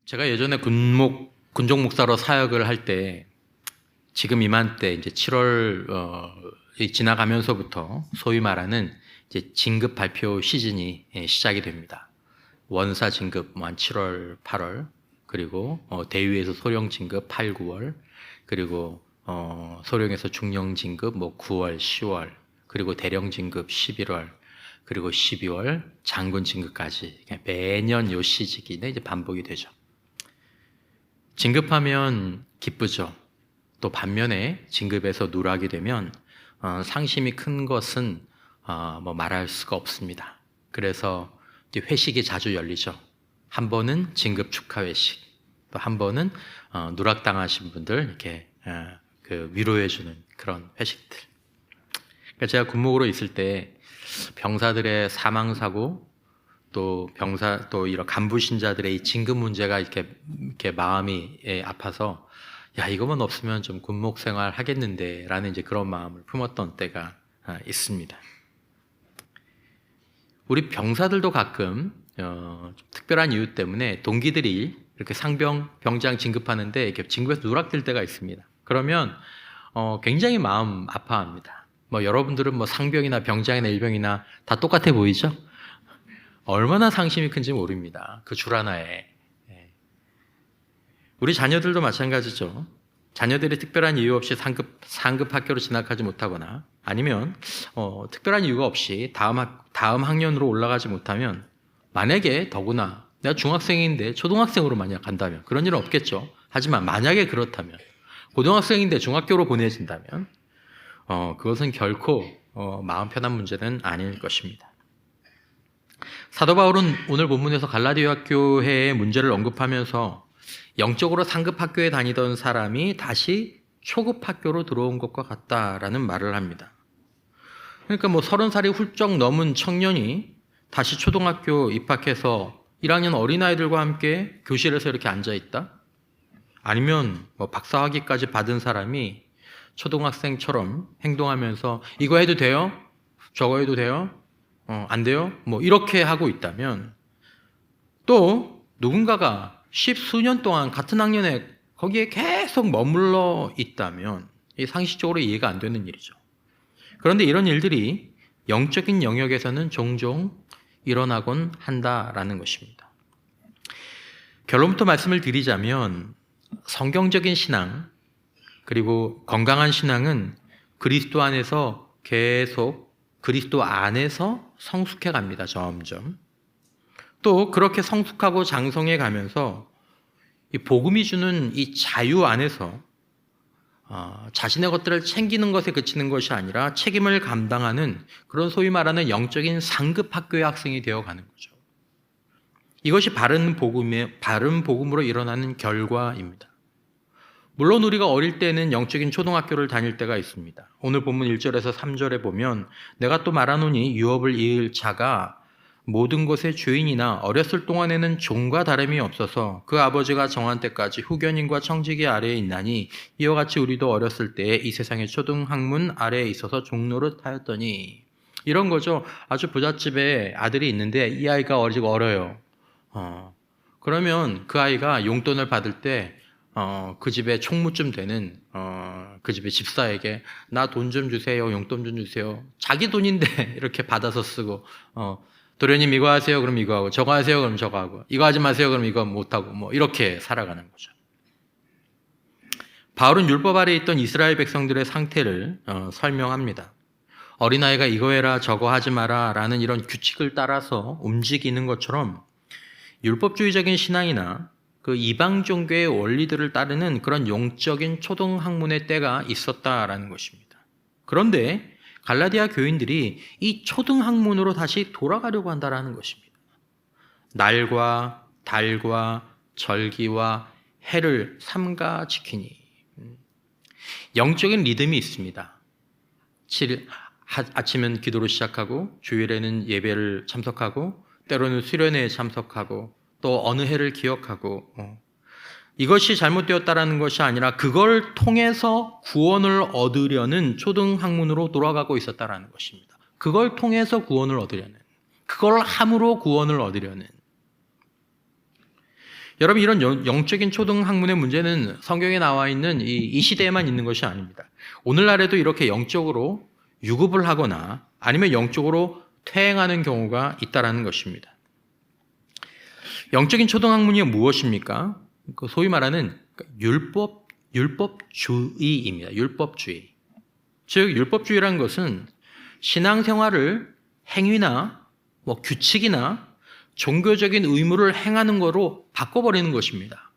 제가 예전에 군종 목사로 사역을 할 때 지금 이맘때 이제 7월 지나가면서부터 소위 말하는 이제 진급 발표 시즌이 시작이 됩니다. 원사 진급 한 7월, 8월, 그리고 대위에서 소령 진급 8, 9월, 그리고 소령에서 중령 진급 9월, 10월, 그리고 대령 진급 11월, 그리고 12월 장군 진급까지 매년 요 시기는 이제 반복이 되죠. 진급하면 기쁘죠. 또 반면에 진급에서 누락이 되면 상심이 큰 것은 말할 수가 없습니다. 그래서 회식이 자주 열리죠. 한 번은 진급 축하 회식, 또 한 번은 누락당하신 분들 이렇게 위로해주는 그런 회식들. 그러니까 제가 군목으로 있을 때 병사들의 사망 사고, 또 이런 간부 신자들의 이 진급 문제가 이렇게 마음이 아파서 야, 이거만 없으면 좀 군목 생활 하겠는데 라는 이제 그런 마음을 품었던 때가 있습니다. 우리 병사들도 가끔 특별한 이유 때문에 동기들이 이렇게 병장 진급하는데 이렇게 진급에서 누락될 때가 있습니다. 그러면 굉장히 마음 아파합니다. 여러분들은 상병이나 병장이나 일병이나 다 똑같아 보이죠? 얼마나 상심이 큰지 모릅니다. 그 줄 하나에. 우리 자녀들도 마찬가지죠. 자녀들이 특별한 이유 없이 상급 학교로 진학하지 못하거나 아니면 특별한 이유가 없이 다음 학년으로 올라가지 못하면, 만약에 더구나 내가 중학생인데 초등학생으로 만약 간다면 그런 일은 없겠죠. 하지만 만약에 그렇다면 고등학생인데 중학교로 보내진다면 그것은 결코 마음 편한 문제는 아닐 것입니다. 사도 바울은 오늘 본문에서 갈라디아 교회의 문제를 언급하면서 영적으로 상급 학교에 다니던 사람이 다시 초급 학교로 들어온 것과 같다라는 말을 합니다. 그러니까 30살이 훌쩍 넘은 청년이 다시 초등학교 입학해서 1학년 어린아이들과 함께 교실에서 이렇게 앉아있다? 아니면 박사학위까지 받은 사람이 초등학생처럼 행동하면서 이거 해도 돼요? 저거 해도 돼요? 안 돼요? 이렇게 하고 있다면, 또 누군가가 10수년 동안 같은 학년에 거기에 계속 머물러 있다면 상식적으로 이해가 안 되는 일이죠. 그런데 이런 일들이 영적인 영역에서는 종종 일어나곤 한다라는 것입니다. 결론부터 말씀을 드리자면 성경적인 신앙, 그리고 건강한 신앙은 그리스도 안에서 계속 그리스도 안에서 성숙해 갑니다. 점점. 또 그렇게 성숙하고 장성해 가면서 이 복음이 주는 이 자유 안에서 자신의 것들을 챙기는 것에 그치는 것이 아니라 책임을 감당하는 그런 소위 말하는 영적인 상급 학교의 학생이 되어가는 거죠. 이것이 바른 복음으로 일어나는 결과입니다. 물론 우리가 어릴 때는 영적인 초등학교를 다닐 때가 있습니다. 오늘 본문 1절에서 3절에 보면 내가 또 말하노니 유업을 이을 자가 모든 것의 주인이나 어렸을 동안에는 종과 다름이 없어서 그 아버지가 정한 때까지 후견인과 청지기 아래에 있나니 이와 같이 우리도 어렸을 때에 이 세상의 초등학문 아래에 있어서 종노릇 하였더니, 이런 거죠. 아주 부잣집에 아들이 있는데 이 아이가 아직 어려요. 그러면 그 아이가 용돈을 받을 때 그 집에 총무쯤 되는 그 집의 집사에게 나 돈 좀 주세요, 용돈 좀 주세요. 자기 돈인데 이렇게 받아서 쓰고, 도련님 이거 하세요, 그럼 이거 하고, 저거 하세요, 그럼 저거 하고, 이거 하지 마세요, 그럼 이거 못하고, 이렇게 살아가는 거죠. 바울은 율법 아래에 있던 이스라엘 백성들의 상태를 설명합니다. 어린아이가 이거 해라 저거 하지 마라 라는 이런 규칙을 따라서 움직이는 것처럼 율법주의적인 신앙이나 그 이방 종교의 원리들을 따르는 그런 영적인 초등학문의 때가 있었다라는 것입니다. 그런데 갈라디아 교인들이 이 초등학문으로 다시 돌아가려고 한다라는 것입니다. 날과 달과 절기와 해를 삼가 지키니, 영적인 리듬이 있습니다. 아침은 기도로 시작하고 주일에는 예배를 참석하고 때로는 수련회에 참석하고 또 어느 해를 기억하고, 이것이 잘못되었다라는 것이 아니라 그걸 통해서 구원을 얻으려는 초등학문으로 돌아가고 있었다라는 것입니다. 그걸 통해서 구원을 얻으려는, 그걸 함으로 구원을 얻으려는. 여러분, 이런 영적인 초등학문의 문제는 성경에 나와 있는 이 시대에만 있는 것이 아닙니다. 오늘날에도 이렇게 영적으로 유급을 하거나 아니면 영적으로 퇴행하는 경우가 있다라는 것입니다. 영적인 초등학문이 무엇입니까? 소위 말하는 율법주의입니다. 율법주의. 즉 율법주의라는 것은 신앙생활을 행위나 규칙이나 종교적인 의무를 행하는 거로 바꿔버리는 것입니다.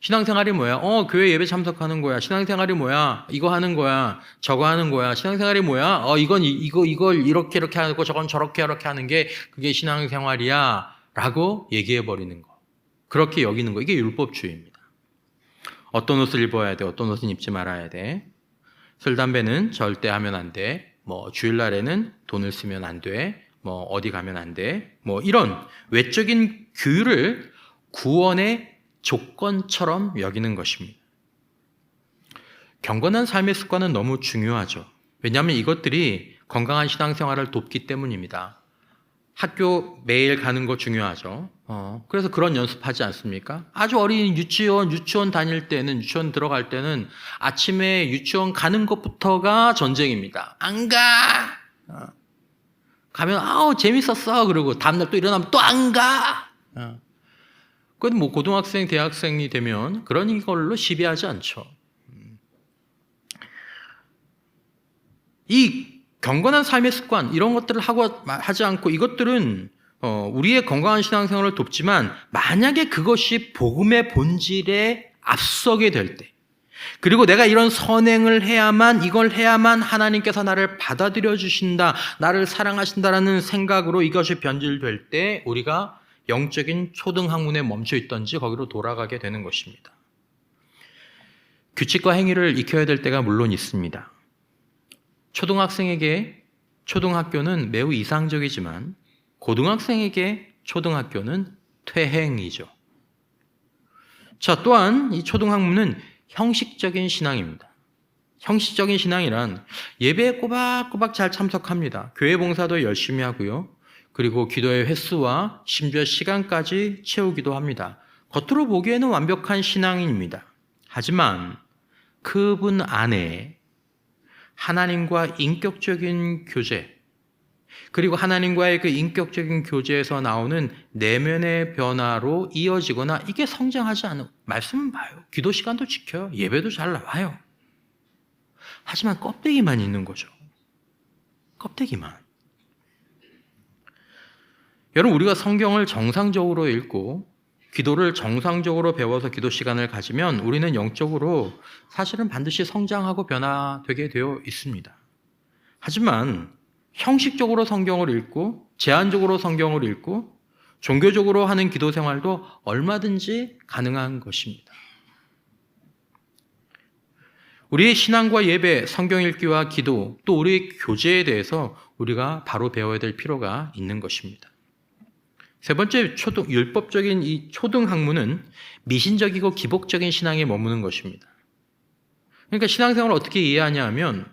신앙생활이 뭐야? 교회 예배 참석하는 거야. 신앙생활이 뭐야? 이거 하는 거야. 저거 하는 거야. 신앙생활이 뭐야? 이걸 이렇게 하고 저건 저렇게 하는 게 그게 신앙생활이야. 라고 얘기해 버리는 거. 그렇게 여기는 거. 이게 율법주의입니다. 어떤 옷을 입어야 돼. 어떤 옷은 입지 말아야 돼. 술, 담배는 절대 하면 안 돼. 주일날에는 돈을 쓰면 안 돼. 어디 가면 안 돼. 이런 외적인 규율을 구원의 조건처럼 여기는 것입니다. 경건한 삶의 습관은 너무 중요하죠. 왜냐하면 이것들이 건강한 신앙생활을 돕기 때문입니다. 학교 매일 가는 거 중요하죠. 그래서 그런 연습하지 않습니까? 아주 어린 유치원 다닐 때는, 유치원 들어갈 때는 아침에 유치원 가는 것부터가 전쟁입니다. 안 가! 가면, 재밌었어. 그러고 다음날 또 일어나면 또 안 가! 그건 고등학생, 대학생이 되면 그런 걸로 시비하지 않죠. 이 경건한 삶의 습관, 이런 것들을 하지 않고 이것들은 우리의 건강한 신앙생활을 돕지만 만약에 그것이 복음의 본질에 앞서게 될 때, 그리고 내가 이런 선행을 이걸 해야만 하나님께서 나를 받아들여 주신다, 나를 사랑하신다라는 생각으로 이것이 변질될 때 우리가 영적인 초등학문에 멈춰 있던지 거기로 돌아가게 되는 것입니다. 규칙과 행위를 익혀야 될 때가 물론 있습니다. 초등학생에게 초등학교는 매우 이상적이지만 고등학생에게 초등학교는 퇴행이죠. 자, 또한 이 초등학문은 형식적인 신앙입니다. 형식적인 신앙이란 예배에 꼬박꼬박 잘 참석합니다. 교회 봉사도 열심히 하고요. 그리고 기도의 횟수와 심지어 시간까지 채우기도 합니다. 겉으로 보기에는 완벽한 신앙인입니다. 하지만 그분 안에 하나님과 인격적인 교제, 그리고 하나님과의 그 인격적인 교제에서 나오는 내면의 변화로 이어지거나 이게 성장하지 않은, 말씀은 봐요. 기도 시간도 지켜요. 예배도 잘 나와요. 하지만 껍데기만 있는 거죠. 껍데기만. 여러분, 우리가 성경을 정상적으로 읽고 기도를 정상적으로 배워서 기도 시간을 가지면 우리는 영적으로 사실은 반드시 성장하고 변화되게 되어 있습니다. 하지만 형식적으로 성경을 읽고 제한적으로 성경을 읽고 종교적으로 하는 기도 생활도 얼마든지 가능한 것입니다. 우리의 신앙과 예배, 성경 읽기와 기도, 또 우리의 교제에 대해서 우리가 바로 배워야 될 필요가 있는 것입니다. 세 번째, 율법적인 이 초등학문은 미신적이고 기복적인 신앙에 머무는 것입니다. 그러니까 신앙생활을 어떻게 이해하냐 하면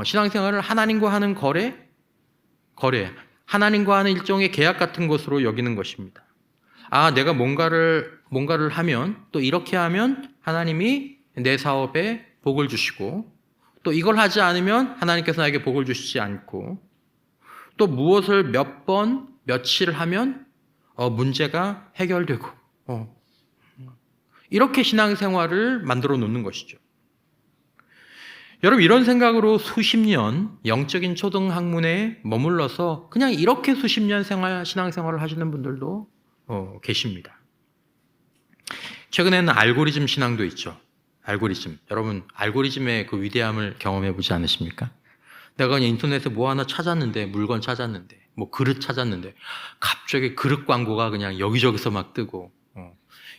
신앙생활을 하나님과 하는 거래, 하나님과 하는 일종의 계약 같은 것으로 여기는 것입니다. 내가 뭔가를 하면, 또 이렇게 하면 하나님이 내 사업에 복을 주시고, 또 이걸 하지 않으면 하나님께서 나에게 복을 주시지 않고, 또 무엇을 몇 번, 며칠 하면 문제가 해결되고, 이렇게 신앙생활을 만들어 놓는 것이죠. 여러분, 이런 생각으로 수십 년 영적인 초등학문에 머물러서 그냥 이렇게 수십 년 신앙생활을 하시는 분들도 계십니다. 최근에는 알고리즘 신앙도 있죠. 알고리즘. 여러분, 알고리즘의 그 위대함을 경험해 보지 않으십니까? 내가 그냥 인터넷에 뭐 하나 찾았는데, 물건 찾았는데, 그릇 찾았는데 갑자기 그릇 광고가 그냥 여기저기서 막 뜨고,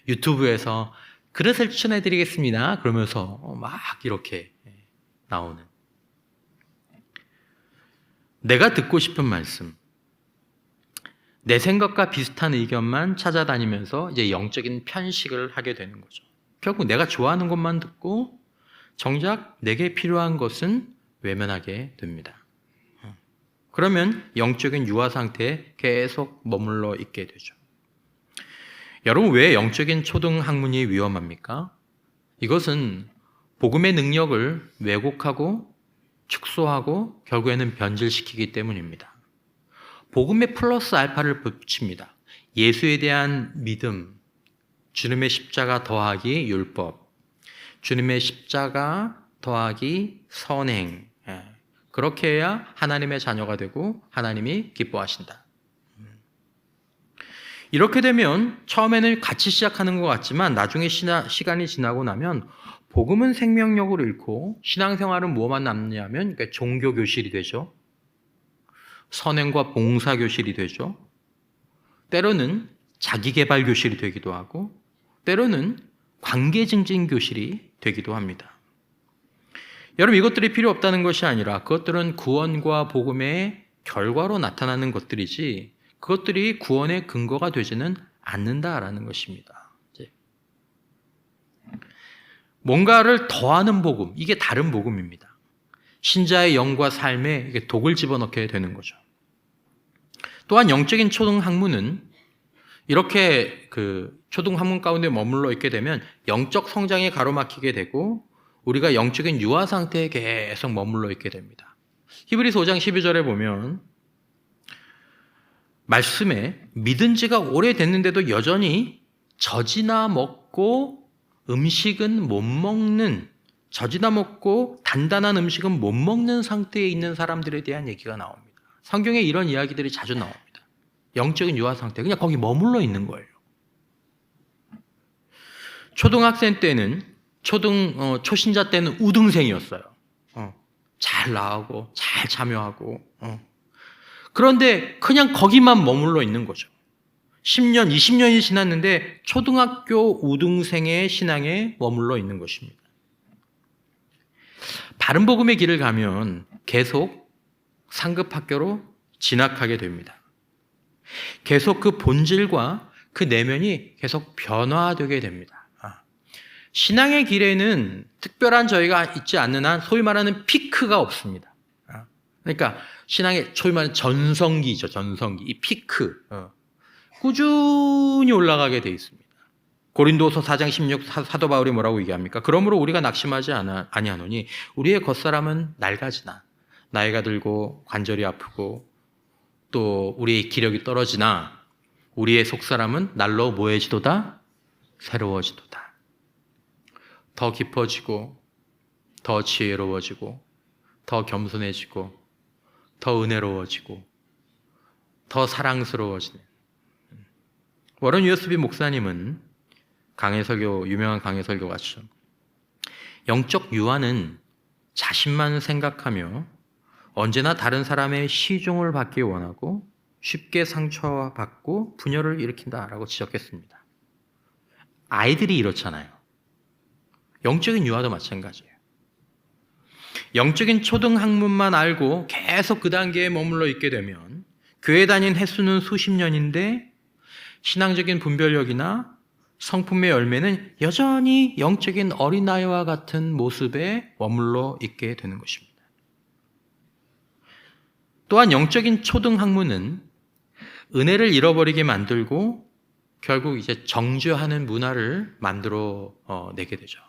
유튜브에서 그릇을 추천해 드리겠습니다 그러면서 막 이렇게 나오는, 내가 듣고 싶은 말씀, 내 생각과 비슷한 의견만 찾아다니면서 이제 영적인 편식을 하게 되는 거죠. 결국 내가 좋아하는 것만 듣고 정작 내게 필요한 것은 외면하게 됩니다. 그러면 영적인 유화 상태에 계속 머물러 있게 되죠. 여러분, 왜 영적인 초등학문이 위험합니까? 이것은 복음의 능력을 왜곡하고 축소하고 결국에는 변질시키기 때문입니다. 복음에 플러스 알파를 붙입니다. 예수에 대한 믿음, 주님의 십자가 더하기 율법, 주님의 십자가 더하기 선행, 그렇게 해야 하나님의 자녀가 되고 하나님이 기뻐하신다. 이렇게 되면 처음에는 같이 시작하는 것 같지만 나중에 시간이 지나고 나면 복음은 생명력을 잃고 신앙생활은 뭐만 남냐면 그러니까 종교교실이 되죠. 선행과 봉사교실이 되죠. 때로는 자기개발교실이 되기도 하고 때로는 관계증진교실이 되기도 합니다. 여러분, 이것들이 필요 없다는 것이 아니라 그것들은 구원과 복음의 결과로 나타나는 것들이지 그것들이 구원의 근거가 되지는 않는다라는 것입니다. 뭔가를 더하는 복음, 이게 다른 복음입니다. 신자의 영과 삶에 독을 집어넣게 되는 거죠. 또한 영적인 초등학문은 이렇게 그 초등학문 가운데 머물러 있게 되면 영적 성장에 가로막히게 되고 우리가 영적인 유아 상태에 계속 머물러 있게 됩니다. 히브리서 5장 12절에 보면 말씀에 믿은 지가 오래됐는데도 여전히 젖이나 먹고 음식은 못 먹는, 젖이나 먹고 단단한 음식은 못 먹는 상태에 있는 사람들에 대한 얘기가 나옵니다. 성경에 이런 이야기들이 자주 나옵니다. 영적인 유아 상태, 그냥 거기 머물러 있는 거예요. 초등학생 때는 초신자 때는 우등생이었어요. 잘 나오고 잘 참여하고 그런데 그냥 거기만 머물러 있는 거죠. 10년, 20년이 지났는데 초등학교 우등생의 신앙에 머물러 있는 것입니다. 바른 복음의 길을 가면 계속 상급학교로 진학하게 됩니다. 계속 그 본질과 그 내면이 계속 변화되게 됩니다. 신앙의 길에는 특별한 저희가 있지 않는 한 소위 말하는 피크가 없습니다. 그러니까 신앙의 소위 말하는 전성기죠. 전성기. 이 피크. 꾸준히 올라가게 돼 있습니다. 고린도서 4장 16 사도 바울이 뭐라고 얘기합니까? 그러므로 우리가 낙심하지 아니하노니 우리의 겉사람은 낡아지나 나이가 들고 관절이 아프고 또 우리의 기력이 떨어지나 우리의 속사람은 날로 뭐해지도다? 새로워지도다. 더 깊어지고 더 지혜로워지고 더 겸손해지고 더 은혜로워지고 더 사랑스러워지는. 워런 유어스비 목사님은 유명한 강해 설교 같죠. 영적 유아는 자신만 생각하며 언제나 다른 사람의 시종을 받기 원하고 쉽게 상처받고 분열을 일으킨다라고 지적했습니다. 아이들이 이렇잖아요. 영적인 유아도 마찬가지예요. 영적인 초등학문만 알고 계속 그 단계에 머물러 있게 되면 교회 다닌 횟수는 수십 년인데 신앙적인 분별력이나 성품의 열매는 여전히 영적인 어린아이와 같은 모습에 머물러 있게 되는 것입니다. 또한 영적인 초등학문은 은혜를 잃어버리게 만들고 결국 이제 정죄하는 문화를 만들어 내게 되죠.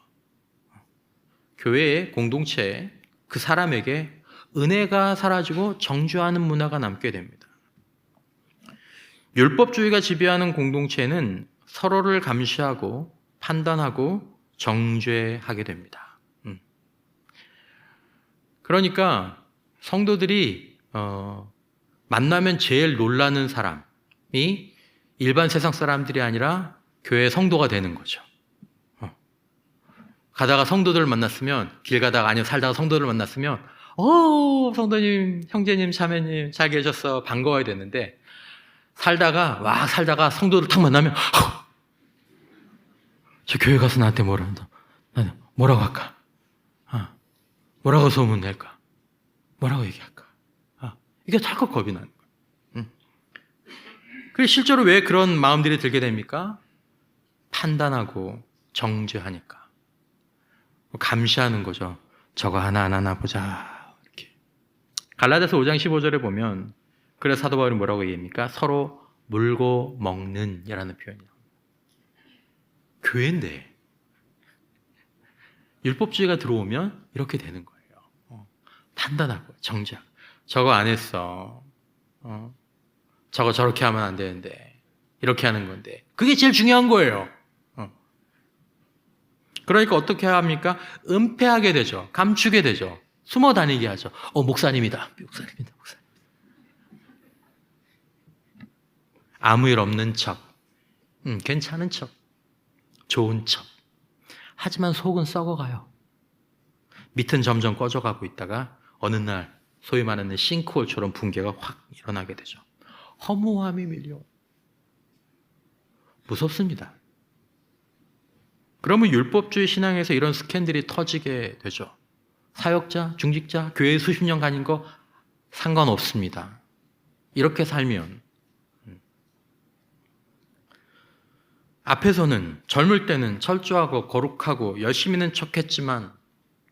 교회의 공동체에 그 사람에게 은혜가 사라지고 정죄하는 문화가 남게 됩니다. 율법주의가 지배하는 공동체는 서로를 감시하고 판단하고 정죄하게 됩니다. 그러니까 성도들이 만나면 제일 놀라는 사람이 일반 세상 사람들이 아니라 교회 성도가 되는 거죠. 가다가 성도들을 만났으면, 길 가다가 아니면 살다가 성도들을 만났으면 성도님, 형제님, 자매님 잘 계셨어 반가워야 되는데 살다가 성도들 탁 만나면 저 교회 가서 나한테 뭐라 한다. 뭐라고 할까? 뭐라고 소문낼까? 뭐라고 얘기할까? 이게 자꾸 겁이 나는 거예요. 그래서 실제로 왜 그런 마음들이 들게 됩니까? 판단하고 정죄하니까. 감시하는 거죠. 저거 하나 보자. 이렇게. 갈라디아서 5장 15절에 보면 그래서 사도 바울이 뭐라고 얘기합니까? 서로 물고 먹는 이라는 표현이에요. 교회인데 율법주의가 들어오면 이렇게 되는 거예요. 판단하고 정작 저거 안 했어. 저거 저렇게 하면 안 되는데 이렇게 하는 건데 그게 제일 중요한 거예요. 그러니까 어떻게 합니까? 은폐하게 되죠. 감추게 되죠. 숨어 다니게 하죠. 목사님이다. 목사님. 아무 일 없는 척, 괜찮은 척, 좋은 척. 하지만 속은 썩어가요. 밑은 점점 꺼져가고 있다가 어느 날 소위 말하는 싱크홀처럼 붕괴가 확 일어나게 되죠. 허무함이 밀려. 무섭습니다. 그러면 율법주의 신앙에서 이런 스캔들이 터지게 되죠. 사역자, 중직자, 교회 수십 년 다닌 거 상관없습니다. 이렇게 살면 앞에서는 젊을 때는 철저하고 거룩하고 열심히 있는 척했지만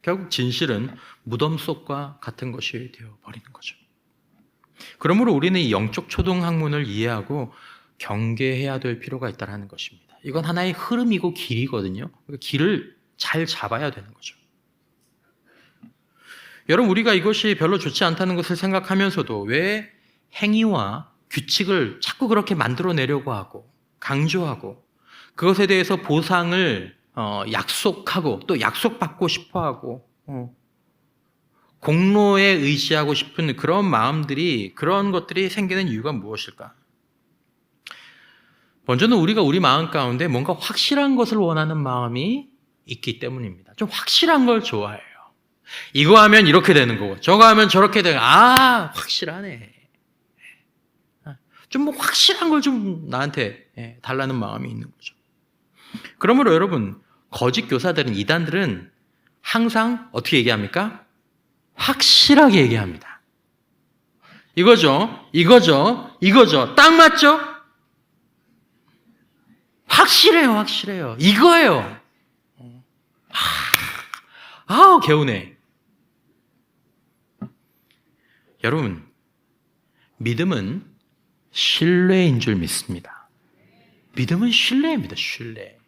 결국 진실은 무덤 속과 같은 것이 되어버리는 거죠. 그러므로 우리는 이 영적 초등학문을 이해하고 경계해야 될 필요가 있다는 것입니다. 이건 하나의 흐름이고 길이거든요. 길을 잘 잡아야 되는 거죠. 여러분, 우리가 이것이 별로 좋지 않다는 것을 생각하면서도 왜 행위와 규칙을 자꾸 그렇게 만들어내려고 하고 강조하고 그것에 대해서 보상을 약속하고 또 약속받고 싶어하고 공로에 의지하고 싶은 그런 마음들이, 그런 것들이 생기는 이유가 무엇일까? 먼저는 우리가 우리 마음 가운데 뭔가 확실한 것을 원하는 마음이 있기 때문입니다. 좀 확실한 걸 좋아해요. 이거 하면 이렇게 되는 거고 저거 하면 저렇게 되는 거. 확실하네. 좀 뭐 확실한 걸 좀 나한테 달라는 마음이 있는 거죠. 그러므로 여러분, 거짓 교사들은, 이단들은 항상 어떻게 얘기합니까? 확실하게 얘기합니다. 이거죠. 딱 맞죠? 확실해요. 이거예요. 개운해. 여러분, 믿음은 신뢰인 줄 믿습니다. 믿음은 신뢰입니다. 신뢰.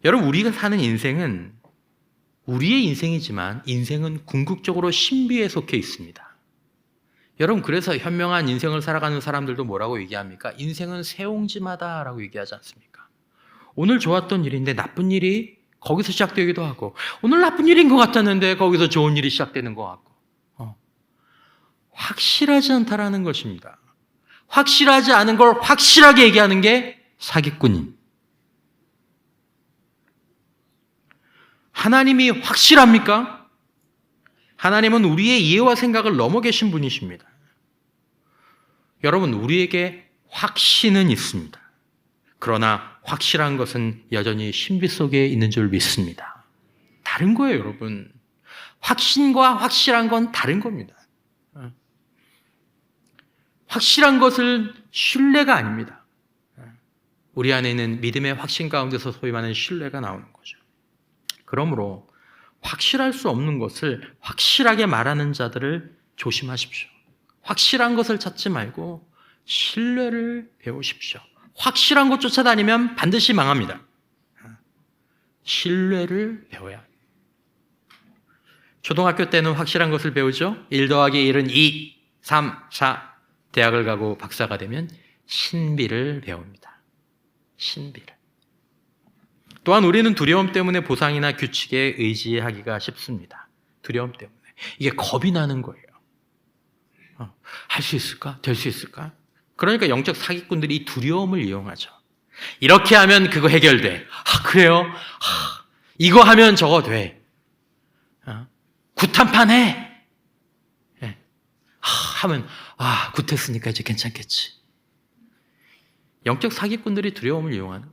여러분, 우리가 사는 인생은 우리의 인생이지만 인생은 궁극적으로 신비에 속해 있습니다. 여러분, 그래서 현명한 인생을 살아가는 사람들도 뭐라고 얘기합니까? 인생은 새옹지마다라고 얘기하지 않습니까? 오늘 좋았던 일인데 나쁜 일이 거기서 시작되기도 하고, 오늘 나쁜 일인 것 같았는데 거기서 좋은 일이 시작되는 것 같고, 확실하지 않다라는 것입니다. 확실하지 않은 걸 확실하게 얘기하는 게 사기꾼인. 하나님이 확실합니까? 하나님은 우리의 이해와 생각을 넘어 계신 분이십니다. 여러분, 우리에게 확신은 있습니다. 그러나 확실한 것은 여전히 신비 속에 있는 줄 믿습니다. 다른 거예요, 여러분. 확신과 확실한 건 다른 겁니다. 확실한 것은 신뢰가 아닙니다. 우리 안에 있는 믿음의 확신 가운데서 소위 말하는 신뢰가 나오는 거죠. 그러므로 확실할 수 없는 것을 확실하게 말하는 자들을 조심하십시오. 확실한 것을 찾지 말고 신뢰를 배우십시오. 확실한 것 쫓아다니면 반드시 망합니다. 신뢰를 배워야 합니다. 초등학교 때는 확실한 것을 배우죠. 1 더하기 1은 2, 3, 4. 대학을 가고 박사가 되면 신비를 배웁니다. 신비를. 또한 우리는 두려움 때문에 보상이나 규칙에 의지하기가 쉽습니다. 두려움 때문에. 이게 겁이 나는 거예요. 할 수 있을까? 될 수 있을까? 그러니까 영적 사기꾼들이 이 두려움을 이용하죠. 이렇게 하면 그거 해결돼. 그래요? 이거 하면 저거 돼. 굿한판 해. 하면 굿했으니까 이제 괜찮겠지. 영적 사기꾼들이 두려움을 이용하는.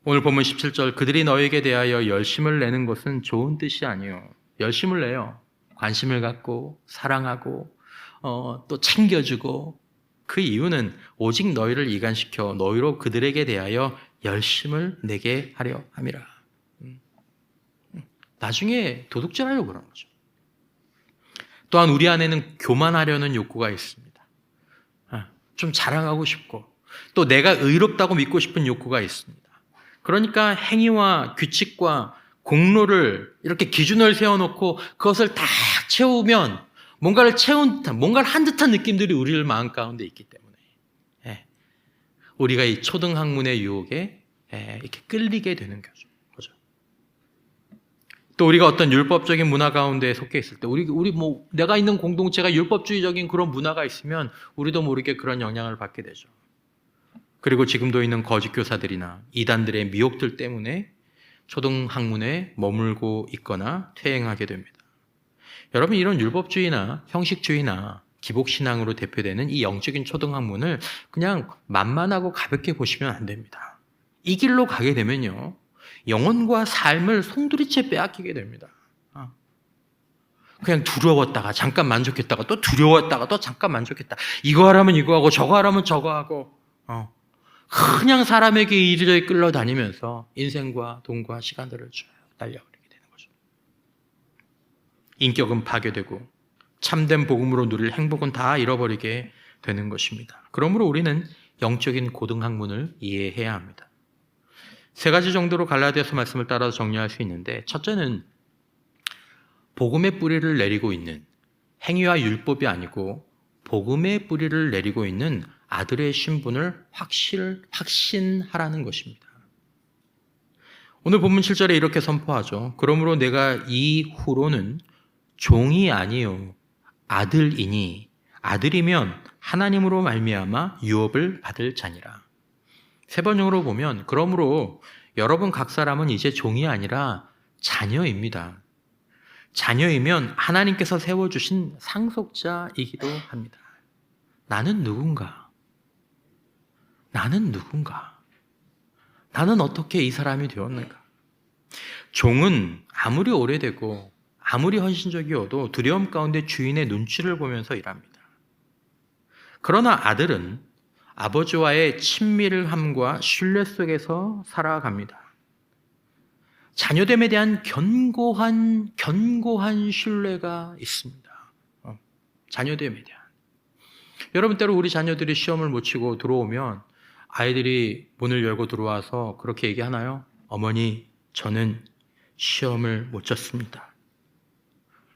오늘 본문 17절, 그들이 너에게 대하여 열심을 내는 것은 좋은 뜻이 아니요. 열심을 내요. 관심을 갖고 사랑하고 또 챙겨주고, 그 이유는 오직 너희를 이간시켜 너희로 그들에게 대하여 열심을 내게 하려 함이라. 나중에 도둑질하려고 그러는 거죠. 또한 우리 안에는 교만하려는 욕구가 있습니다. 좀 자랑하고 싶고 또 내가 의롭다고 믿고 싶은 욕구가 있습니다. 그러니까 행위와 규칙과 공로를 이렇게 기준을 세워놓고 그것을 다 채우면 뭔가를 한 듯한 느낌들이 우리를 마음 가운데 있기 때문에 우리가 이 초등학문의 유혹에 이렇게 끌리게 되는 거죠. 또 우리가 어떤 율법적인 문화 가운데 속해 있을 때 우리 내가 있는 공동체가 율법주의적인 그런 문화가 있으면 우리도 모르게 그런 영향을 받게 되죠. 그리고 지금도 있는 거짓 교사들이나 이단들의 미혹들 때문에 초등학문에 머물고 있거나 퇴행하게 됩니다. 여러분, 이런 율법주의나 형식주의나 기복신앙으로 대표되는 이 영적인 초등학문을 그냥 만만하고 가볍게 보시면 안 됩니다. 이 길로 가게 되면요, 영혼과 삶을 송두리째 빼앗기게 됩니다. 그냥 두려웠다가 잠깐 만족했다가 또 두려웠다가 또 잠깐 만족했다. 이거 하라면 이거 하고 저거 하라면 저거 하고 그냥 사람에게 이리저리 끌려다니면서 인생과 돈과 시간들을 쭉 날려버리게 되는 거죠. 인격은 파괴되고 참된 복음으로 누릴 행복은 다 잃어버리게 되는 것입니다. 그러므로 우리는 영적인 고등학문을 이해해야 합니다. 세 가지 정도로 갈라디아서 말씀을 따라서 정리할 수 있는데, 첫째는 복음의 뿌리를 내리고 있는, 행위와 율법이 아니고 복음의 뿌리를 내리고 있는 아들의 신분을 확신하라는 것입니다. 오늘 본문 7절에 이렇게 선포하죠. 그러므로 내가 이후로는 종이 아니요 아들이니, 아들이면 하나님으로 말미암아 유업을 받을 자니라. 세 번역으로 보면, 그러므로 여러분 각 사람은 이제 종이 아니라 자녀입니다. 자녀이면 하나님께서 세워주신 상속자이기도 합니다. 나는 누군가? 나는 어떻게 이 사람이 되었는가? 종은 아무리 오래되고 아무리 헌신적이어도 두려움 가운데 주인의 눈치를 보면서 일합니다. 그러나 아들은 아버지와의 친밀함과 신뢰 속에서 살아갑니다. 자녀됨에 대한 견고한 신뢰가 있습니다. 자녀됨에 대한. 여러분, 때로 우리 자녀들이 시험을 못 치고 들어오면 아이들이 문을 열고 들어와서 그렇게 얘기하나요? 어머니, 저는 시험을 못 쳤습니다.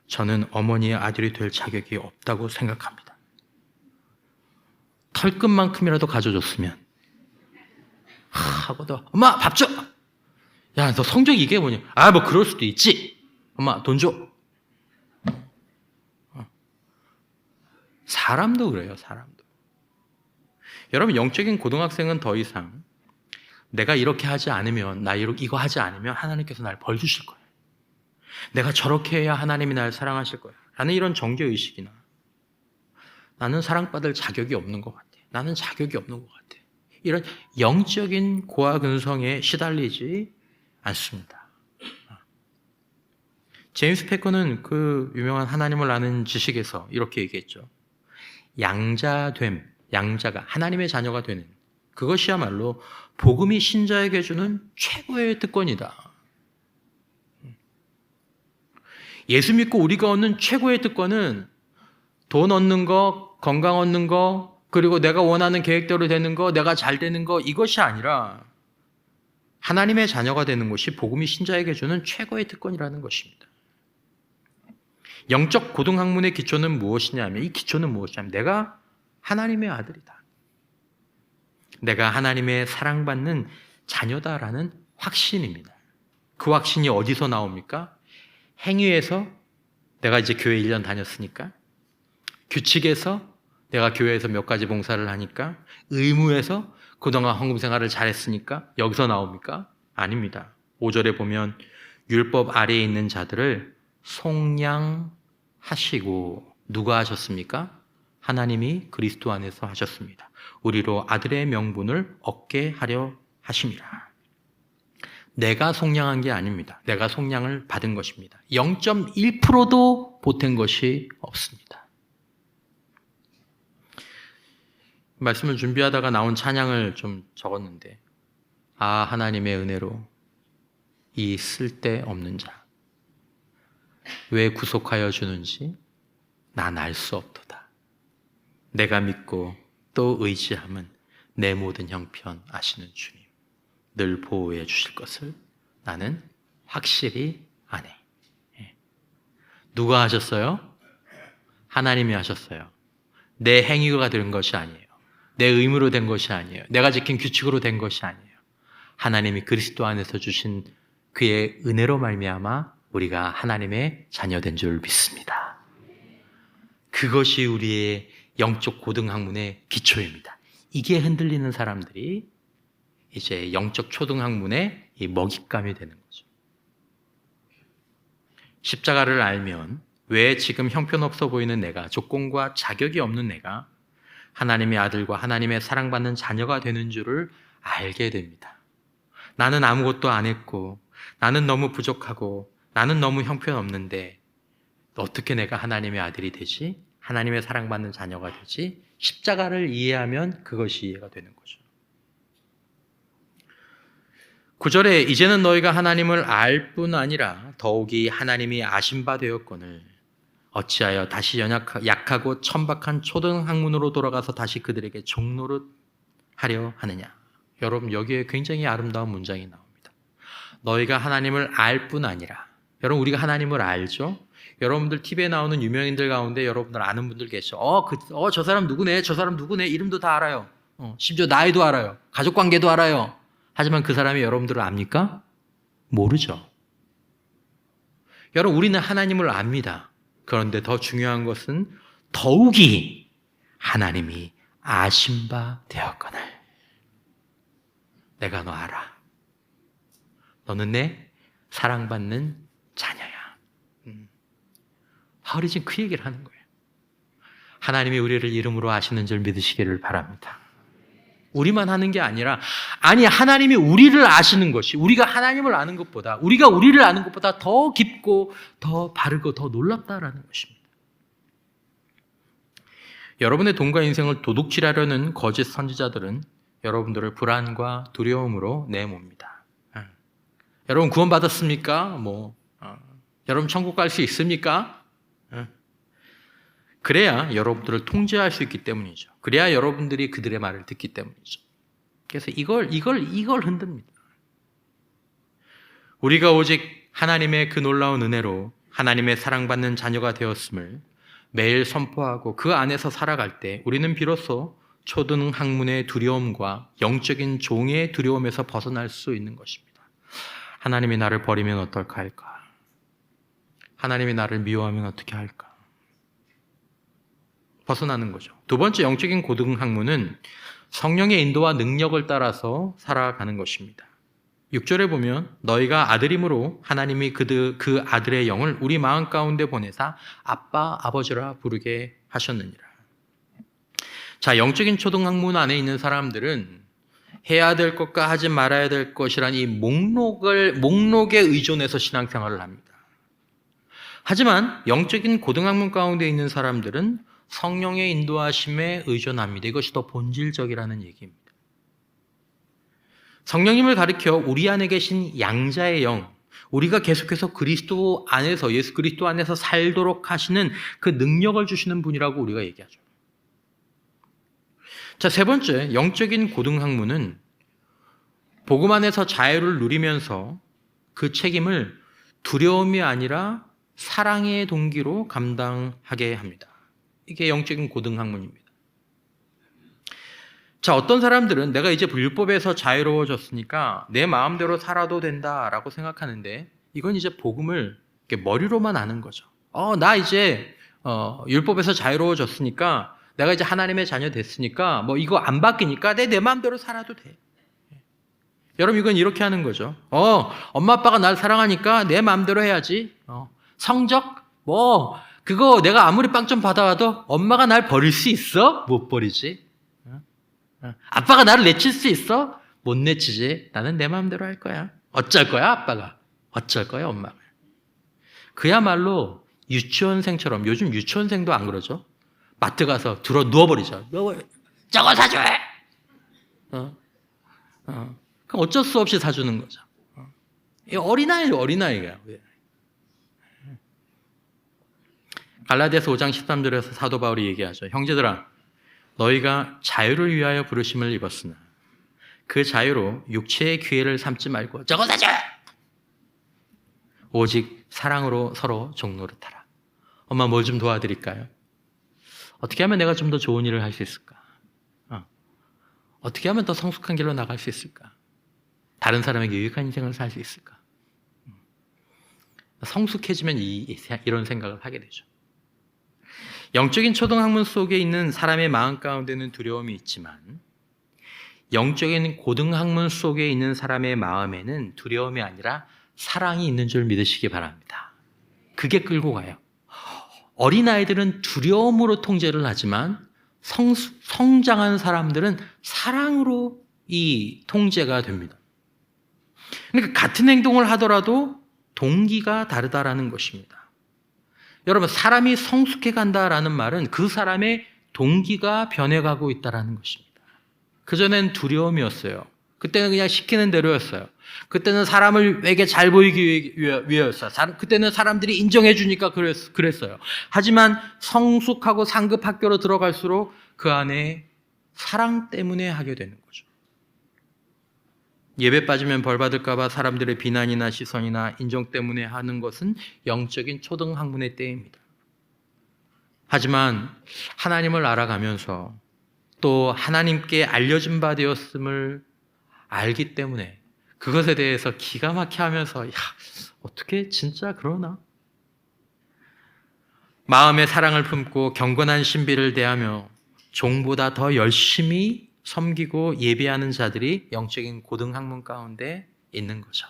저는 어머니의 아들이 될 자격이 없다고 생각합니다. 털끝만큼이라도 가져줬으면 하고도 엄마 밥 줘! 야, 너 성적 이게 뭐냐? 뭐 그럴 수도 있지. 엄마 돈 줘. 사람도 그래요. 사람도. 여러분, 영적인 고등학생은 더 이상 내가 이렇게 하지 않으면, 이거 하지 않으면 하나님께서 날 벌 주실 거예요. 내가 저렇게 해야 하나님이 날 사랑하실 거예요. 라는 이런 정죄의식이나, 나는 사랑받을 자격이 없는 것 같아. 나는 자격이 없는 것 같아. 이런 영적인 고아근성에 시달리지 않습니다. 제임스 패커는 그 유명한 하나님을 아는 지식에서 이렇게 얘기했죠. 양자가 하나님의 자녀가 되는 그것이야말로 복음이 신자에게 주는 최고의 특권이다. 예수 믿고 우리가 얻는 최고의 특권은 돈 얻는 거, 건강 얻는 거, 그리고 내가 원하는 계획대로 되는 거, 내가 잘 되는 거, 이것이 아니라 하나님의 자녀가 되는 것이 복음이 신자에게 주는 최고의 특권이라는 것입니다. 영적 고등학문의 기초는 무엇이냐면, 이 기초는 무엇이냐면 내가 하나님의 아들이다. 내가 하나님의 사랑받는 자녀다라는 확신입니다. 그 확신이 어디서 나옵니까? 행위에서, 내가 이제 교회 1년 다녔으니까, 규칙에서, 내가 교회에서 몇 가지 봉사를 하니까, 의무에서 그동안 헌금 생활을 잘했으니까 여기서 나옵니까? 아닙니다. 5절에 보면 율법 아래에 있는 자들을 속량하시고, 누가 하셨습니까? 하나님이 그리스도 안에서 하셨습니다. 우리로 아들의 명분을 얻게 하려 하심이라. 내가 속량한 게 아닙니다. 내가 속량을 받은 것입니다. 0.1%도 보탠 것이 없습니다. 말씀을 준비하다가 나온 찬양을 좀 적었는데, 하나님의 은혜로 이 쓸데없는 자 왜 구속하여 주는지 난 알 수 없도다. 내가 믿고 또 의지함은 내 모든 형편 아시는 주님, 늘 보호해 주실 것을 나는 확실히 아네. 누가 하셨어요? 하나님이 하셨어요. 내 행위가 된 것이 아니에요. 내 의무로 된 것이 아니에요. 내가 지킨 규칙으로 된 것이 아니에요. 하나님이 그리스도 안에서 주신 그의 은혜로 말미암아 우리가 하나님의 자녀된 줄 믿습니다. 그것이 우리의 영적 고등학문의 기초입니다. 이게 흔들리는 사람들이 이제 영적 초등학문의 이 먹잇감이 되는 거죠. 십자가를 알면 왜 지금 형편없어 보이는 내가, 조건과 자격이 없는 내가 하나님의 아들과 하나님의 사랑받는 자녀가 되는 줄을 알게 됩니다. 나는 아무것도 안 했고, 나는 너무 부족하고, 나는 너무 형편없는데 어떻게 내가 하나님의 아들이 되지? 하나님의 사랑받는 자녀가 되지? 십자가를 이해하면 그것이 이해가 되는 거죠. 9절에 이제는 너희가 하나님을 알 뿐 아니라 더욱이 하나님이 아신 바 되었거늘 어찌하여 다시 약하고 천박한 초등학문으로 돌아가서 다시 그들에게 종노릇 하려 하느냐. 여러분, 여기에 굉장히 아름다운 문장이 나옵니다. 너희가 하나님을 알 뿐 아니라, 여러분, 우리가 하나님을 알죠? 여러분들 TV에 나오는 유명인들 가운데 여러분들 아는 분들 계셔. 저 사람 누구네? 저 사람 누구네? 이름도 다 알아요. 심지어 나이도 알아요. 가족 관계도 알아요. 하지만 그 사람이 여러분들을 압니까? 모르죠. 여러분, 우리는 하나님을 압니다. 그런데 더 중요한 것은 더욱이 하나님이 아신 바 되었거늘 내가 너 알아. 너는 내 사랑받는 자녀야. 바울이 지금 그 얘기를 하는 거예요. 하나님이 우리를 이름으로 아시는 줄 믿으시기를 바랍니다. 우리만 하는 게 아니라, 아니, 하나님이 우리를 아시는 것이, 우리가 하나님을 아는 것보다, 우리가 우리를 아는 것보다 더 깊고 더 바르고 더 놀랍다라는 것입니다. 여러분의 돈과 인생을 도둑질하려는 거짓 선지자들은 여러분들을 불안과 두려움으로 내몹니다. 여러분 구원받았습니까? 여러분 천국 갈 수 있습니까? 그래야 여러분들을 통제할 수 있기 때문이죠. 그래야 여러분들이 그들의 말을 듣기 때문이죠. 그래서 이걸 흔듭니다. 우리가 오직 하나님의 그 놀라운 은혜로 하나님의 사랑받는 자녀가 되었음을 매일 선포하고 그 안에서 살아갈 때 우리는 비로소 초등학문의 두려움과 영적인 종의 두려움에서 벗어날 수 있는 것입니다. 하나님이 나를 버리면 어떨까 할까? 하나님이 나를 미워하면 어떻게 할까? 벗어나는 거죠. 두 번째 영적인 고등학문은 성령의 인도와 능력을 따라서 살아가는 것입니다. 6절에 보면 너희가 아들임으로 하나님이 그 아들의 영을 우리 마음 가운데 보내사 아빠, 아버지라 부르게 하셨느니라. 자, 영적인 초등학문 안에 있는 사람들은 해야 될 것과 하지 말아야 될 것이란 이 목록에 의존해서 신앙생활을 합니다. 하지만 영적인 고등학문 가운데 있는 사람들은 성령의 인도하심에 의존합니다. 이것이 더 본질적이라는 얘기입니다. 성령님을 가리켜 우리 안에 계신 양자의 영, 우리가 계속해서 그리스도 안에서, 예수 그리스도 안에서 살도록 하시는 그 능력을 주시는 분이라고 우리가 얘기하죠. 자, 세 번째, 영적인 고등학문은 복음 안에서 자유를 누리면서 그 책임을 두려움이 아니라 사랑의 동기로 감당하게 합니다. 이게 영적인 고등학문입니다. 자, 어떤 사람들은 내가 이제 율법에서 자유로워졌으니까 내 마음대로 살아도 된다라고 생각하는데 이건 이제 복음을 이렇게 머리로만 아는 거죠. 나 이제 율법에서 자유로워졌으니까 내가 이제 하나님의 자녀 됐으니까 이거 안 바뀌니까 내 마음대로 살아도 돼. 여러분, 이건 이렇게 하는 거죠. 엄마 아빠가 날 사랑하니까 내 마음대로 해야지. 성적 그거 내가 아무리 빵점 받아와도 엄마가 날 버릴 수 있어? 못 버리지. 아빠가 나를 내칠 수 있어? 못 내치지. 나는 내 마음대로 할 거야. 어쩔 거야, 아빠가? 어쩔 거야, 엄마가? 그야말로 유치원생처럼, 요즘 유치원생도 안 그러죠? 마트 가서 들어 누워버리죠. 저거 사줘! 그럼 어쩔 수 없이 사주는 거죠. 어린아이가. 갈라디아서 5장 13절에서 사도 바울이 얘기하죠. 형제들아, 너희가 자유를 위하여 부르심을 입었으나 그 자유로 육체의 기회를 삼지 말고 저거 사줘! 오직 사랑으로 서로 종노릇하라. 엄마 뭘 좀 도와드릴까요? 어떻게 하면 내가 좀 더 좋은 일을 할 수 있을까? 어떻게 하면 더 성숙한 길로 나갈 수 있을까? 다른 사람에게 유익한 인생을 살 수 있을까? 성숙해지면 이런 생각을 하게 되죠. 영적인 초등학문 속에 있는 사람의 마음 가운데는 두려움이 있지만 영적인 고등학문 속에 있는 사람의 마음에는 두려움이 아니라 사랑이 있는 줄 믿으시기 바랍니다. 그게 끌고 가요. 어린아이들은 두려움으로 통제를 하지만 성장한 사람들은 사랑으로 이 통제가 됩니다. 그러니까 같은 행동을 하더라도 동기가 다르다라는 것입니다. 여러분, 사람이 성숙해 간다라는 말은 그 사람의 동기가 변해가고 있다라는 것입니다. 그전엔 두려움이었어요. 그때는 그냥 시키는 대로였어요. 그때는 사람에게 잘 보이기 위해였어요. 그때는 사람들이 인정해 주니까 그랬어요. 하지만 성숙하고 상급 학교로 들어갈수록 그 안에 사랑 때문에 하게 되는 거죠. 예배 빠지면 벌 받을까 봐 사람들의 비난이나 시선이나 인정 때문에 하는 것은 영적인 초등학문의 때입니다. 하지만 하나님을 알아가면서 또 하나님께 알려진 바 되었음을 알기 때문에 그것에 대해서 기가 막혀 하면서 어떻게 진짜 그러나? 마음의 사랑을 품고 경건한 신비를 대하며 종보다 더 열심히 섬기고 예배하는 자들이 영적인 고등학문 가운데 있는 거죠.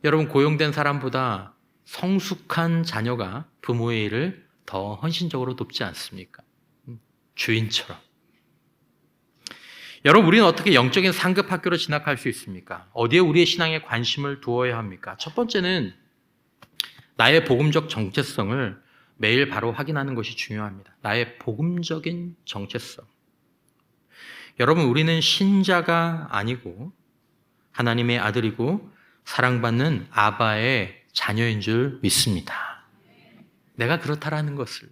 여러분, 고용된 사람보다 성숙한 자녀가 부모의 일을 더 헌신적으로 돕지 않습니까? 주인처럼. 여러분, 우리는 어떻게 영적인 상급 학교로 진학할 수 있습니까? 어디에 우리의 신앙에 관심을 두어야 합니까? 첫 번째는 나의 복음적 정체성을 매일 바로 확인하는 것이 중요합니다. 나의 복음적인 정체성. 여러분, 우리는 신자가 아니고 하나님의 아들이고 사랑받는 아바의 자녀인 줄 믿습니다. 내가 그렇다라는 것을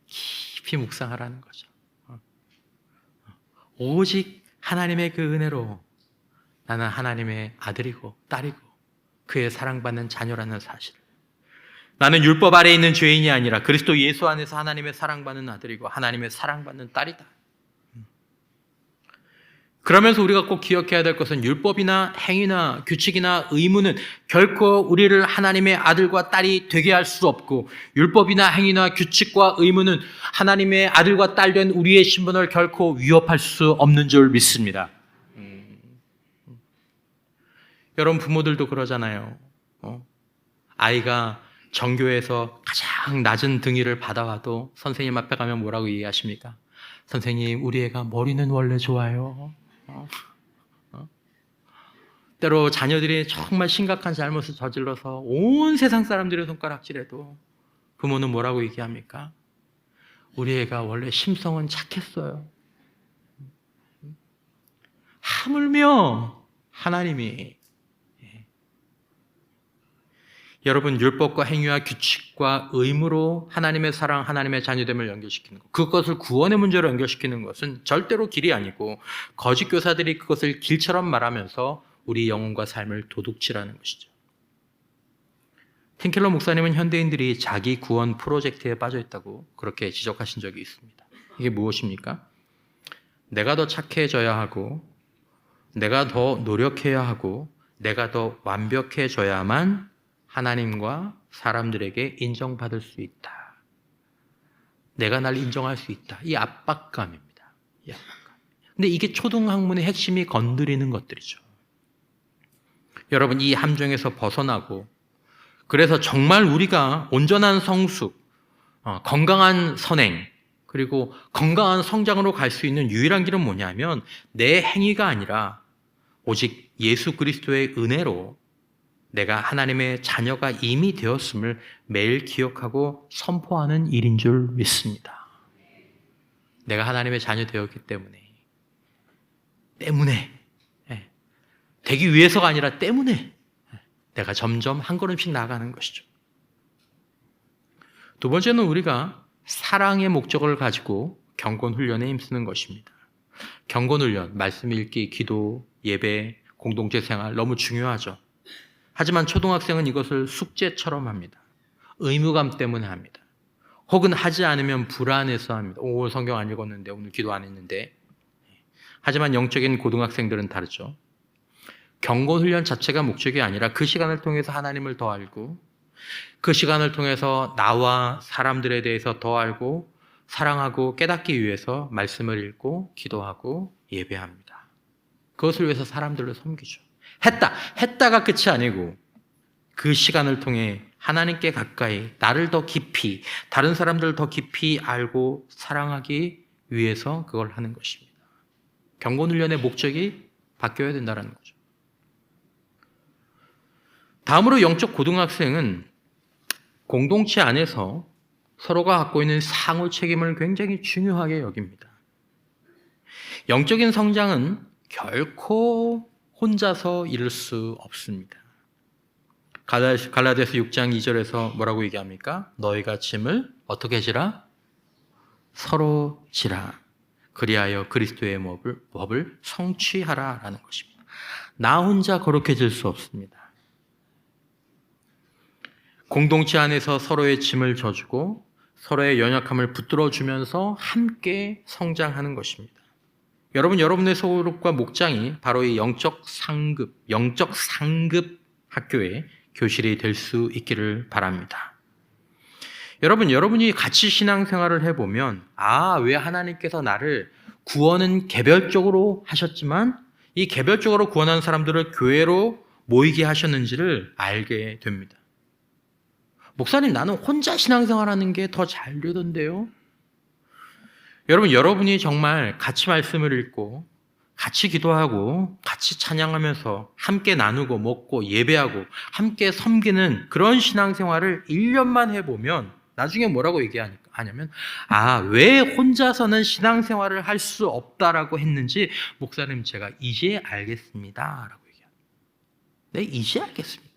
깊이 묵상하라는 거죠. 오직 하나님의 그 은혜로 나는 하나님의 아들이고 딸이고 그의 사랑받는 자녀라는 사실을, 나는 율법 아래에 있는 죄인이 아니라 그리스도 예수 안에서 하나님의 사랑받는 아들이고 하나님의 사랑받는 딸이다. 그러면서 우리가 꼭 기억해야 될 것은 율법이나 행위나 규칙이나 의무는 결코 우리를 하나님의 아들과 딸이 되게 할 수 없고, 율법이나 행위나 규칙과 의무는 하나님의 아들과 딸 된 우리의 신분을 결코 위협할 수 없는 줄 믿습니다. 여러분, 부모들도 그러잖아요. 아이가 정교에서 가장 낮은 등위를 받아와도 선생님 앞에 가면 뭐라고 얘기하십니까? 선생님, 우리 애가 머리는 원래 좋아요. 때로 자녀들이 정말 심각한 잘못을 저질러서 온 세상 사람들의 손가락질해도 부모는 뭐라고 얘기합니까? 우리 애가 원래 심성은 착했어요. 하물며 하나님이, 여러분, 율법과 행위와 규칙과 의무로 하나님의 사랑, 하나님의 자녀됨을 연결시키는 것, 그것을 구원의 문제로 연결시키는 것은 절대로 길이 아니고 거짓 교사들이 그것을 길처럼 말하면서 우리 영혼과 삶을 도둑질하는 것이죠. 팀켈러 목사님은 현대인들이 자기 구원 프로젝트에 빠져 있다고 그렇게 지적하신 적이 있습니다. 이게 무엇입니까? 내가 더 착해져야 하고, 내가 더 노력해야 하고, 내가 더 완벽해져야만 하나님과 사람들에게 인정받을 수 있다. 내가 날 인정할 수 있다. 이 압박감입니다. 이 압박감. 근데 이게 초등학문의 핵심이 건드리는 것들이죠. 여러분, 이 함정에서 벗어나고, 그래서 정말 우리가 온전한 성숙, 건강한 선행, 그리고 건강한 성장으로 갈 수 있는 유일한 길은 뭐냐면 내 행위가 아니라 오직 예수 그리스도의 은혜로 내가 하나님의 자녀가 이미 되었음을 매일 기억하고 선포하는 일인 줄 믿습니다. 내가 하나님의 자녀 되었기 때문에 되기 위해서가 아니라 때문에 내가 점점 한 걸음씩 나아가는 것이죠. 두 번째는 우리가 사랑의 목적을 가지고 경건 훈련에 힘쓰는 것입니다. 경건 훈련, 말씀 읽기, 기도, 예배, 공동체 생활 너무 중요하죠. 하지만 초등학생은 이것을 숙제처럼 합니다. 의무감 때문에 합니다. 혹은 하지 않으면 불안해서 합니다. 오, 성경 안 읽었는데, 오늘 기도 안 했는데. 하지만 영적인 고등학생들은 다르죠. 경건 훈련 자체가 목적이 아니라 그 시간을 통해서 하나님을 더 알고, 그 시간을 통해서 나와 사람들에 대해서 더 알고 사랑하고 깨닫기 위해서 말씀을 읽고 기도하고 예배합니다. 그것을 위해서 사람들을 섬기죠. 했다가 끝이 아니고 그 시간을 통해 하나님께 가까이, 나를 더 깊이, 다른 사람들을 더 깊이 알고 사랑하기 위해서 그걸 하는 것입니다. 경건훈련의 목적이 바뀌어야 된다는 거죠. 다음으로 영적 고등학생은 공동체 안에서 서로가 갖고 있는 상호 책임을 굉장히 중요하게 여깁니다. 영적인 성장은 결코 혼자서 이룰 수 없습니다. 갈라디아서 6장 2절에서 뭐라고 얘기합니까? 너희가 짐을 어떻게 지라? 서로 지라. 그리하여 그리스도의 법을 성취하라라는 것입니다. 나 혼자 거룩해질 수 없습니다. 공동체 안에서 서로의 짐을 져주고 서로의 연약함을 붙들어주면서 함께 성장하는 것입니다. 여러분의 소그룹과 목장이 바로 이 영적 상급 학교의 교실이 될 수 있기를 바랍니다. 여러분이 같이 신앙생활을 해보면 왜 하나님께서 나를 구원은 개별적으로 하셨지만 이 개별적으로 구원한 사람들을 교회로 모이게 하셨는지를 알게 됩니다. 목사님, 나는 혼자 신앙생활하는 게 더 잘 되던데요? 여러분이 정말 같이 말씀을 읽고 같이 기도하고 같이 찬양하면서 함께 나누고 먹고 예배하고 함께 섬기는 그런 신앙생활을 1년만 해보면 나중에 뭐라고 얘기하냐면 왜 혼자서는 신앙생활을 할 수 없다라고 했는지 목사님 제가 이제 알겠습니다 라고 얘기합니다. 네, 이제 알겠습니다.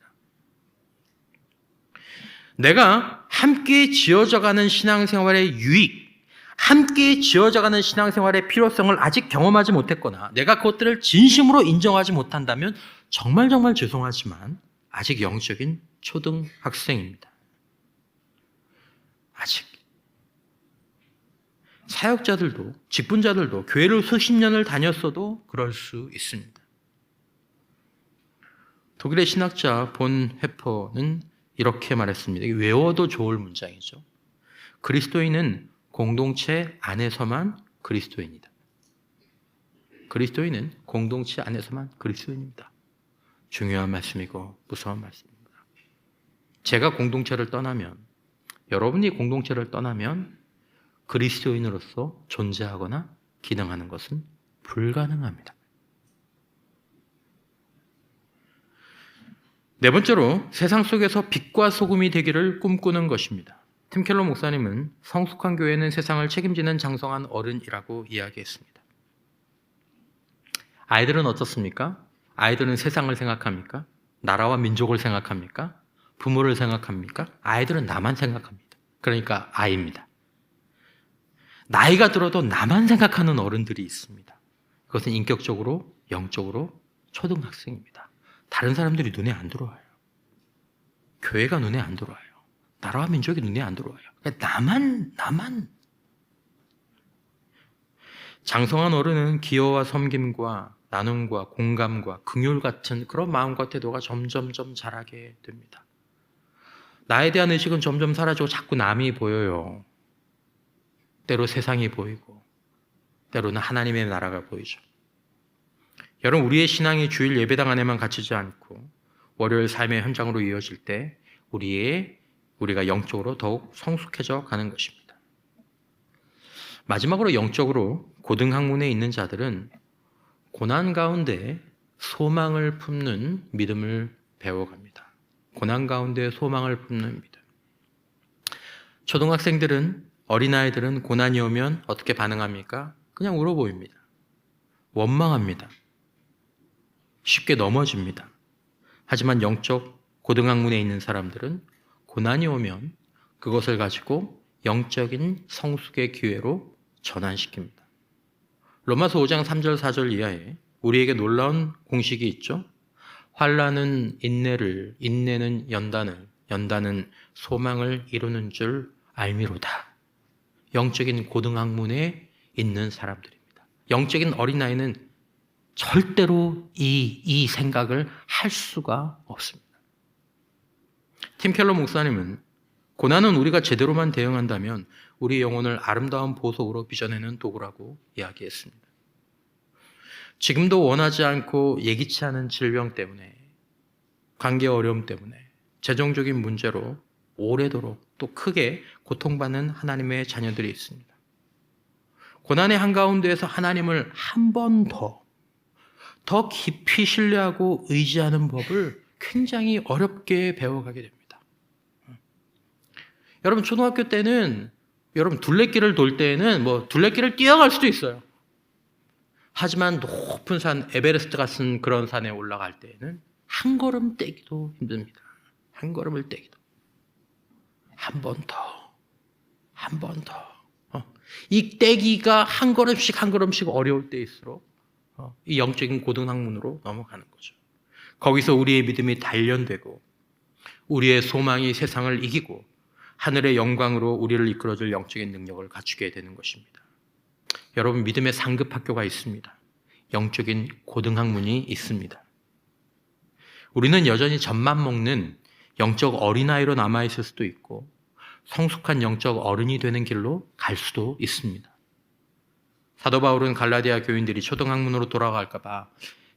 내가 함께 지어져가는 신앙생활의 유익, 함께 지어져가는 신앙생활의 필요성을 아직 경험하지 못했거나 내가 그것들을 진심으로 인정하지 못한다면 정말 죄송하지만 아직 영적인 초등학생입니다. 아직. 사역자들도 직분자들도 교회를 수십 년을 다녔어도 그럴 수 있습니다. 독일의 신학자 본 헤퍼는 이렇게 말했습니다. 외워도 좋을 문장이죠. 그리스도인은 공동체 안에서만 그리스도인이다. 그리스도인은 공동체 안에서만 그리스도인입니다. 중요한 말씀이고 무서운 말씀입니다. 제가 공동체를 떠나면, 여러분이 공동체를 떠나면 그리스도인으로서 존재하거나 기능하는 것은 불가능합니다. 네 번째로 세상 속에서 빛과 소금이 되기를 꿈꾸는 것입니다. 팀 켈러 목사님은 성숙한 교회는 세상을 책임지는 장성한 어른이라고 이야기했습니다. 아이들은 어떻습니까? 아이들은 세상을 생각합니까? 나라와 민족을 생각합니까? 부모를 생각합니까? 아이들은 나만 생각합니다. 그러니까 아이입니다. 나이가 들어도 나만 생각하는 어른들이 있습니다. 그것은 인격적으로, 영적으로 초등학생입니다. 다른 사람들이 눈에 안 들어와요. 교회가 눈에 안 들어와요. 나라와 민족이 눈에 안 들어와요. 나만. 장성한 어른은 기여와 섬김과 나눔과 공감과 긍휼 같은 그런 마음과 태도가 점점 자라게 됩니다. 나에 대한 의식은 점점 사라지고 자꾸 남이 보여요. 때로 세상이 보이고 때로는 하나님의 나라가 보이죠. 여러분, 우리의 신앙이 주일 예배당 안에만 갇히지 않고 월요일 삶의 현장으로 이어질 때 우리가 영적으로 더욱 성숙해져 가는 것입니다. 마지막으로 영적으로 고등학문에 있는 자들은 고난 가운데 소망을 품는 믿음을 배워갑니다. 고난 가운데 소망을 품는 믿음. 초등학생들은, 어린아이들은 고난이 오면 어떻게 반응합니까? 그냥 울어 보입니다. 원망합니다. 쉽게 넘어집니다. 하지만 영적 고등학문에 있는 사람들은 고난이 오면 그것을 가지고 영적인 성숙의 기회로 전환시킵니다. 로마서 5장 3절 4절 이하에 우리에게 놀라운 공식이 있죠. 환난은 인내를, 인내는 연단을, 연단은 소망을 이루는 줄 알미로다. 영적인 고등학문에 있는 사람들입니다. 영적인 어린아이는 절대로 이 생각을 할 수가 없습니다. 팀 켈러 목사님은 고난은 우리가 제대로만 대응한다면 우리 영혼을 아름다운 보석으로 빚어내는 도구라고 이야기했습니다. 지금도 원하지 않고 예기치 않은 질병 때문에, 관계 어려움 때문에, 재정적인 문제로 오래도록 또 크게 고통받는 하나님의 자녀들이 있습니다. 고난의 한가운데에서 하나님을 한 번 더 깊이 신뢰하고 의지하는 법을 굉장히 어렵게 배워가게 됩니다. 여러분 초등학교 때는 여러분 둘레길을 돌 때에는 둘레길을 뛰어갈 수도 있어요. 하지만 높은 산 에베레스트 같은 그런 산에 올라갈 때에는 한 걸음 떼기도 힘듭니다. 한 걸음을 떼기도. 한 번 더. 이 떼기가 한 걸음씩 어려울 때일수록 이 영적인 고등학문으로 넘어가는 거죠. 거기서 우리의 믿음이 단련되고 우리의 소망이 세상을 이기고 하늘의 영광으로 우리를 이끌어줄 영적인 능력을 갖추게 되는 것입니다. 여러분 믿음의 상급 학교가 있습니다. 영적인 고등학문이 있습니다. 우리는 여전히 젖만 먹는 영적 어린아이로 남아있을 수도 있고 성숙한 영적 어른이 되는 길로 갈 수도 있습니다. 사도 바울은 갈라디아 교인들이 초등학문으로 돌아갈까 봐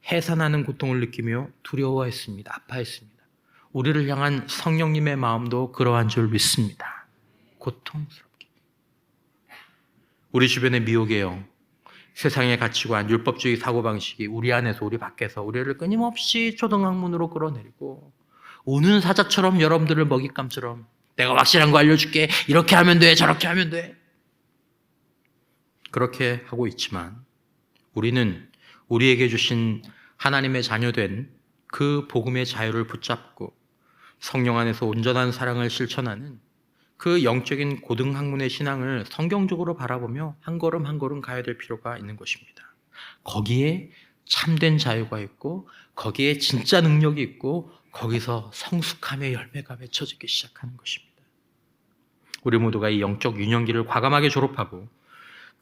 해산하는 고통을 느끼며 두려워했습니다. 아파했습니다. 우리를 향한 성령님의 마음도 그러한 줄 믿습니다. 고통스럽게. 우리 주변의 미혹의 영, 세상의 가치관, 율법주의 사고방식이 우리 안에서 우리 밖에서 우리를 끊임없이 초등학문으로 끌어내리고 우는 사자처럼 여러분들을 먹잇감처럼 내가 확실한 거 알려줄게. 이렇게 하면 돼. 저렇게 하면 돼. 그렇게 하고 있지만 우리는 우리에게 주신 하나님의 자녀된 그 복음의 자유를 붙잡고 성령 안에서 온전한 사랑을 실천하는 그 영적인 고등학문의 신앙을 성경적으로 바라보며 한 걸음 한 걸음 가야 될 필요가 있는 것입니다. 거기에 참된 자유가 있고 거기에 진짜 능력이 있고 거기서 성숙함의 열매가 맺혀지기 시작하는 것입니다. 우리 모두가 이 영적 유년기를 과감하게 졸업하고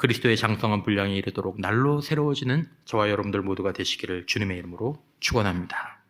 그리스도의 장성한 분량에 이르도록 날로 새로워지는 저와 여러분들 모두가 되시기를 주님의 이름으로 축원합니다.